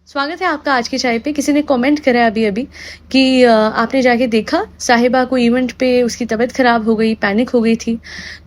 स्वागत है आपका आज की चाय पे। किसी ने कमेंट करा अभी अभी कि आपने जाके देखा साहिबा को इवेंट पे उसकी तबीयत खराब हो गई, पैनिक हो गई थी।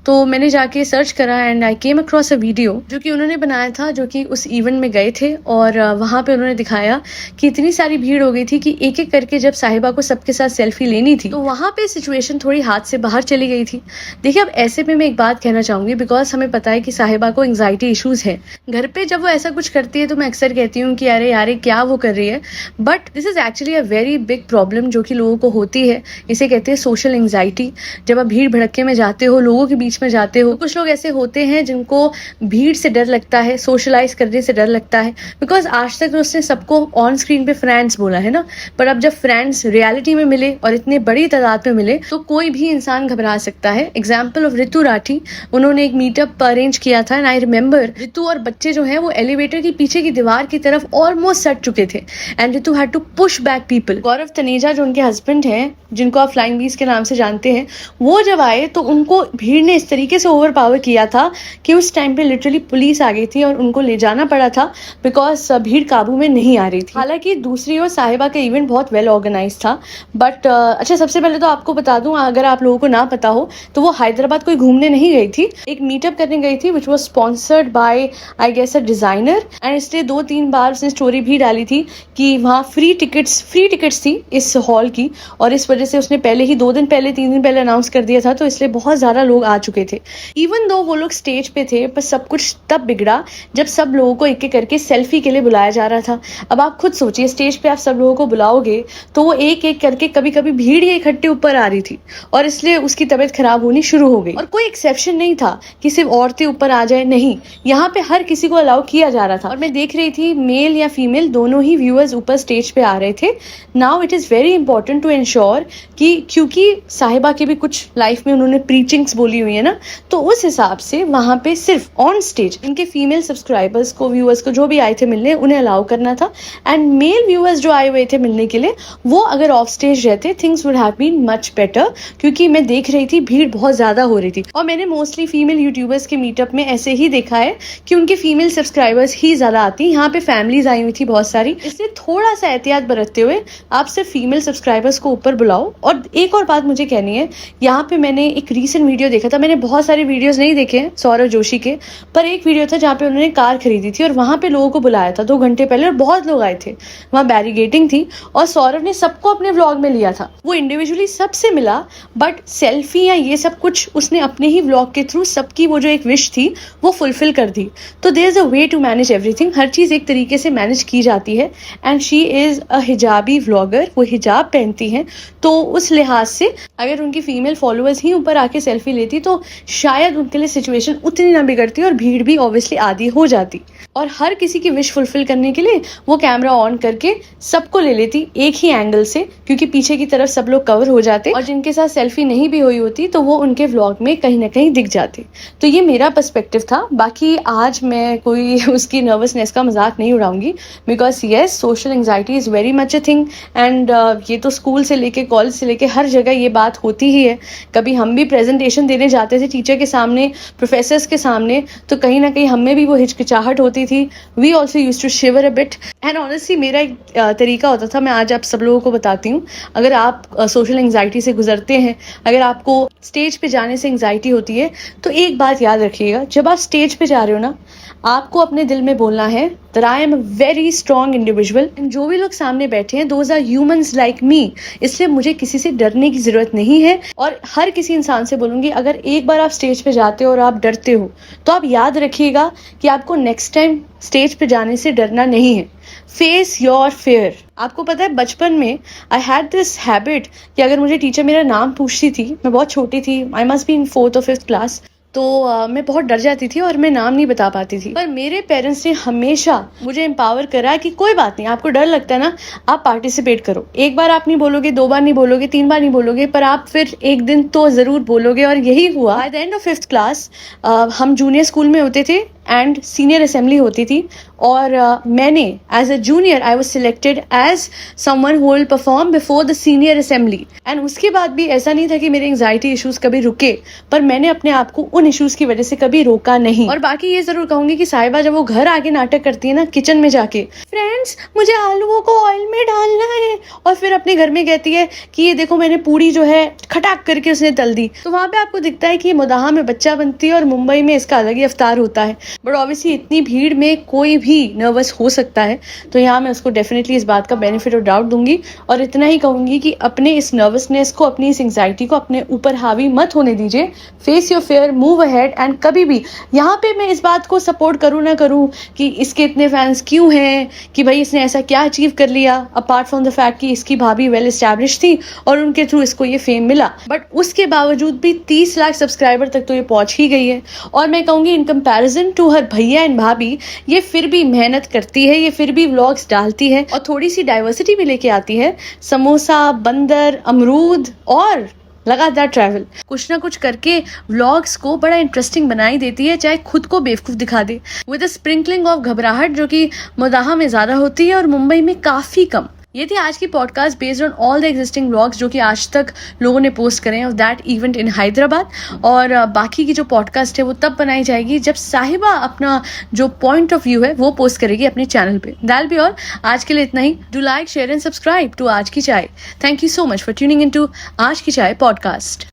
तो मैंने जाके सर्च करा and I came across a video जो कि उन्होंने बनाया था, जो कि उस इवेंट में गए थे और वहाँ पे उन्होंने दिखाया कि इतनी सारी भीड़ हो गई थी कि एक एक करके जब साहिबा को सबके साथ सेल्फी लेनी थी तो वहाँ पे सिचुएशन थोड़ी हाथ से बाहर चली गई थी। देखिए, अब ऐसे में मैं एक बात कहना चाहूंगी, बिकॉज हमें पता है कि साहिबा को एंग्जाइटी इशूज है। घर पे जब वो ऐसा कुछ करती है तो मैं अक्सर कहती हूँ कि अरे यार क्या वो कर रही है, but this is actually a very big problem जो कि लोगों को होती है। इसे कहते हैं सोशल एंग्जाइटी। जब आप भीड़ भड़के में जाते हो, लोगों के बीच में जाते हो, तो कुछ लोग ऐसे होते हैं जिनको भीड़ से डर लगता है, सोशलाइज करने से डर लगता है। बिकॉज आज तक उसने सबको ऑन स्क्रीन पे फ्रेंड्स बोला है ना, पर अब जब फ्रेंड्स रियलिटी में मिले और इतने बड़ी तादाद में मिले तो कोई भी इंसान घबरा सकता है। एग्जाम्पल ऑफ ऋतु राठी, उन्होंने एक मीटअप अरेंज किया था एंड आई रिमेम्बर ऋतु और बच्चे जो है वो एलिवेटर की पीछे की दीवार की तरफ ऑलमोस्ट सट चुके थे and Ritu had to push back people. Gaurav Taneja जो उनके हस्बैंड हैं, जिनको आप फ्लाइंग बीस के नाम से जानते हैं, वो जब आए तो उनको भीड़ ने इस तरीके से ओवर पावर किया था कि उस टाइम पे लिटरली पुलिस आ गई थी और उनको ले जाना पड़ा था बिकॉज भीड़ काबू में नहीं आ रही थी। हालांकि दूसरी ओर साहिबा का इवेंट बहुत वेल ऑर्गेनाइज था। बट अच्छा, सबसे पहले तो आपको बता दूं, अगर आप लोगों को ना पता हो तो वो हैदराबाद कोई घूमने नहीं गई थी, एक मीटअप करने गई थी which was sponsored by I guess a designer. And इसलिए 2-3 बार उसने स्टोरी भी डाली थी कि वहाँ फ्री टिकट्स थी इस हॉल की, और इस वजह से उसने पहले ही 2 दिन पहले 3 दिन पहले अनाउंस कर दिया था, तो इसलिए बहुत ज्यादा लोग आ चुके थे। इवन दो वो लोग स्टेज पे थे, पर सब कुछ तब बिगड़ा जब सब लोगों को एक एक करके सेल्फी के लिए बुलाया जा रहा था। अब आप खुद सोचिए, स्टेज पे आप सब लोगों को बुलाओगे तो वो एक एक करके कभी कभी भीड़ ही इकट्ठे ऊपर आ रही थी और इसलिए उसकी तबीयत खराब होनी शुरू हो गई। और कोई एक्सेप्शन नहीं था कि सिर्फ औरतें ऊपर आ जाए, नहीं, यहाँ पे हर किसी को अलाउ किया जा रहा था। और मैं देख रही थी मेल या फीमेल दोनों ही व्यूअर्स ऊपर स्टेज पे आ रहे थे। Now it is very important to ensure कि क्योंकि साहिबा की भी कुछ लाइफ में उन्होंने प्रीचिंग्स बोली हुई है ना, तो उस हिसाब से वहां पे सिर्फ ऑन स्टेज इनके फीमेल सब्सक्राइबर्स को, व्यूअर्स को, जो भी आए थे मिलने, उन्हें अलाउ करना था। एंड मेल व्यूअर्स जो आए हुए थे मिलने के लिए, वो अगर ऑफ स्टेज रहते, things would have been much better, क्योंकि मैं देख रही थी भीड़ बहुत ज्यादा हो रही थी। और मैंने मोस्टली फीमेल यूट्यूबर्स के मीटअप में ऐसे ही देखा है कि उनके फीमेल सब्सक्राइबर्स ही ज्यादा आती। यहाँ पे फैमिलीज आई हुई थी बहुत सारी, इसलिए थोड़ा सा एहतियात बरतते हुए आप सिर्फ फीमेल सब्सक्राइबर्स को ऊपर बुलाओ। और एक और बात मुझे कहनी है, यहाँ पे मैंने एक रीसेंट वीडियो देखा था, मैंने बहुत सारे वीडियोस नहीं देखे हैं सौरव जोशी के, पर एक वीडियो था जहाँ पे उन्होंने कार खरीदी थी और वहां पे लोगों को बुलाया था 2 घंटे पहले और बहुत लोग आए थे। वहां बैरिगेटिंग थी और सौरव ने सबको अपने व्लॉग में लिया था। वो इंडिविजुअली सबसे मिला, बट सेल्फी या ये सब कुछ उसने अपने ही व्लॉग के थ्रू सबकी वो जो एक विश थी वो फुलफिल कर दी। तो there is a way to manage everything, हर चीज एक तरीके से मैनेज की जाती है। एंड शी इज अ हिजाबी व्लॉगर, वो हिजाब पहनती हैं, तो उस लिहाज से अगर उनकी फीमेल फॉलोअर्स ही ऊपर आके सेल्फी लेती तो शायद उनके लिए सिचुएशन उतनी ना बिगड़ती और भीड़ भी ऑब्वियसली आधी हो जाती। और हर किसी की विश फुलफिल करने के लिए वो कैमरा ऑन करके सबको ले लेती एक ही एंगल से, क्योंकि पीछे की तरफ सब लोग कवर हो जाते और जिनके साथ सेल्फी नहीं भी हुई होती तो वो उनके व्लॉग में कहीं ना कहीं दिख जाते। तो ये मेरा पर्सपेक्टिव था। बाकी आज मैं कोई उसकी नर्वसनेस का मजाक नहीं उड़ाऊंगी, because yes, social anxiety is very much a thing and ये तो स्कूल से लेके कॉलेज से लेके हर जगह ये बात होती ही है। कभी हम भी प्रेजेंटेशन देने जाते थे टीचर के सामने, प्रोफेसर्स के सामने, तो कहीं ना कहीं हमें भी वो हिचकिचाहट होती थी। We also used to shiver a bit. And honestly मेरा एक तरीका होता था, मैं आज आप सब लोगों को बताती हूँ, अगर आप सोशल एंग्जाइटी से गुजरते हैं, अगर आपको स्टेज पे जाने से एंग्जाइटी होती है, तो एक बात याद रखिएगा, जब आप स्टेज पे जा रहे हो ना, आपको अपने दिल में बोलना है that I am a very strong individual and जो भी लोग सामने बैठे हैं those are humans like me, इसलिए मुझे किसी से डरने की जरूरत नहीं है। और हर किसी इंसान से बोलूंगी, अगर एक बार आप स्टेज पे जाते हो और आप डरते हो तो आप याद रखिएगा कि आपको नेक्स्ट टाइम स्टेज पे जाने से डरना नहीं है। Face your fair. आपको पता है, बचपन में आई हैड दिस हैबिट कि अगर मुझे टीचर मेरा नाम पूछती थी, मैं बहुत छोटी थी, I must be in 4th और 5th क्लास, तो मैं बहुत डर जाती थी और मैं नाम नहीं बता पाती थी। पर मेरे पेरेंट्स ने हमेशा मुझे एम्पावर करा कि कोई बात नहीं, आपको डर लगता है ना, आप पार्टिसिपेट करो। एक बार आप नहीं बोलोगे, 2 बार नहीं बोलोगे, 3 बार नहीं बोलोगे, पर आप फिर एक दिन तो जरूर बोलोगे। और यही हुआ। By the end of 5th class हम जूनियर स्कूल में होते थे एंड सीनियर असेंबली होती थी और मैंने as a junior I was selected as someone who will perform before the senior assembly and उसके बाद भी ऐसा नहीं था कि मेरे एंजाइटी इश्यूज कभी रुके, पर मैंने अपने आप को उन इश्यूज की वजह से कभी रोका नहीं। और बाकी ये जरूर कहूंगी कि साहिबा जब वो घर आके नाटक करती है ना किचन में जाके, फ्रेंड्स मुझे आलूओं को ऑयल में डालना है, और फिर अपने घर में कहती है कि ये देखो मैंने पूरी जो है खटाक करके उसने तल दी, तो वहां पे आपको दिखता है कि ये मुदाहा में बच्चा बनती है और मुंबई में इसका अलग ही अवतार होता है। बट ऑब्वियसली इतनी भीड़ में कोई भी नर्वस हो सकता है, तो यहाँ मैं उसको डेफिनेटली इस बात का बेनिफिट ऑफ डाउट दूंगी और इतना ही कहूंगी कि अपने इस नर्वसनेस को, अपनी इस एंजाइटी को अपने ऊपर हावी मत होने दीजिए। Face your fair, move ahead, and कभी भी यहाँ पे मैं इस बात को सपोर्ट करूँ ना करूँ कि इसके इतने फैंस क्यों हैं, कि भाई इसने ऐसा क्या अचीव कर लिया, अपार्ट फ्रॉम द फैक्ट कि इसकी भाभी वेल एस्टैब्लिश थी और उनके थ्रू इसको ये फेम मिला, बट उसके बावजूद भी 30 लाख सब्सक्राइबर तक तो ये पहुंच ही गई है। और मैं कहूंगी इन कंपैरिजन टू हर भैया एंड भाभी, ये फिर भी मेहनत करती है, ये फिर भी व्लॉग्स डालती है और थोड़ी सी डाइवर्सिटी भी लेके आती है। समोसा, बंदर, अमरूद और लगातार ट्रैवल, कुछ ना कुछ करके व्लॉग्स को बड़ा इंटरेस्टिंग बनाई देती है, चाहे खुद को बेवकूफ दिखा दे, विद अ स्प्रिंकलिंग ऑफ घबराहट जो कि मुदाहा में ज्यादा होती है और मुंबई में काफी कम। ये थी आज की podcast based on all the existing vlogs जो कि आज तक लोगों ने पोस्ट करे of that event in Hyderabad. और बाकी की जो पॉडकास्ट है वो तब बनाई जाएगी जब साहिबा अपना जो पॉइंट ऑफ व्यू है वो पोस्ट करेगी अपने चैनल पे। दैट बी ऑल, आज के लिए इतना ही। Do like, share and subscribe to Aaj Ki Chai. Thank you so much for tuning in to Aaj Ki चाय पॉडकास्ट।